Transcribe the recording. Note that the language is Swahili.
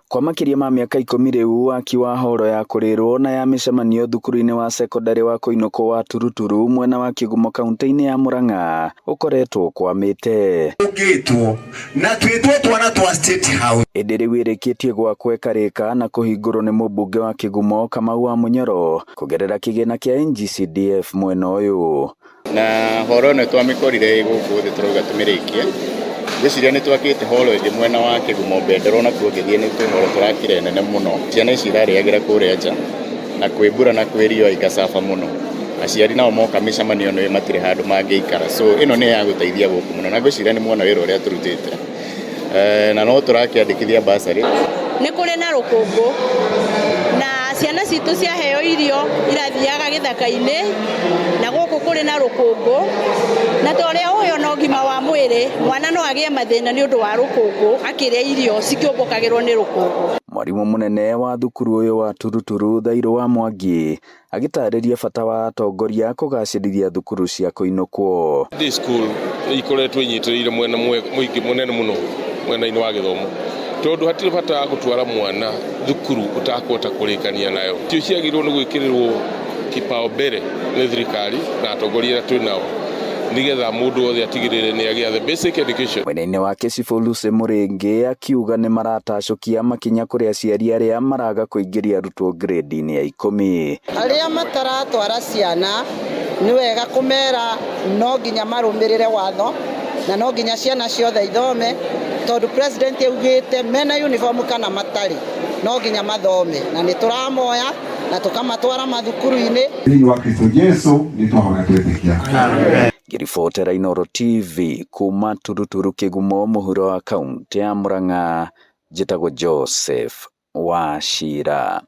Kwa makiria ma miaka 10 riu akiwa horo ya kurirwo na ya micemanio thukuru-ini wa secondary wa Koinoko wa Turuturu mwena wa Kigumo kaunti-ini ya Murang'a ukoretwo kwamite ugitwo na twitwo twana twa State House edere wirikitie gwakwo karika na kuhingurwo ni mubunge wa Kigumo Kamau wa Munyoro kugerera kigina kia NGCDF mwena uyu na horo ne twamikorire guku thi turuga tumirikie gwiciria ni twakite horo indi mwena wa Kigumo bendero na kuogithie ni tuhoro turakire nene muno ciana ici irariagira kuria nja na kwibura na kwirio igacafa muno aciari nao moka micemanio no matire handu mangiikara so ino ni ya guteithia guku muno na gwiciria ni muona wira uria turutite na no turakiandikithia basari ni kuri na rukungu na ciana citu cia heo irio irathiaga githaka-ini na guku kuri na rukungu na toria uyo no ngima wa mwiri mwana no agie mathina ni undu wa rukungu akiria irio cikiumbukagirwo ni rukungu. Mwarimu munene wa thukuru uyu wa Turuturu Thairu wa Mwangi agitariria bata wa atongoria kugacirithia thukuru cia Koinoko. This school ikoretwo inyitirire mwena mwingi munene muno mwena-ini wa githomo tondu hatire bata gutwara mwana thukuru utakwota kurikania nayo tio ciagirwo ni gwikirirwo kipao mbere ni thirikari na atongoria twi nao nigetha mundu wothe atigirire ni agia the basic education. Mwena-ini wake Cibũ Lucy Muringi akiuga ni maratacukia makinya kuri aciari aria maraga kuingiria arutwo grade-ini ya 10 aria mataratwara ciana ni wega kumera no nginya marumirire watho na no nginya ciana ciothe ithome tondu president augite mena uniform kana matari no nginya mathome na ni turamoya na tukamatwara mathukuru-ini ni wa Kristo Yesu ni twahona twetikia. Ngiribotera Inooro TV kuma Turuturu Kigumo muhuro wa kaunti ya Murang'a njitagwo Joseph Wachira.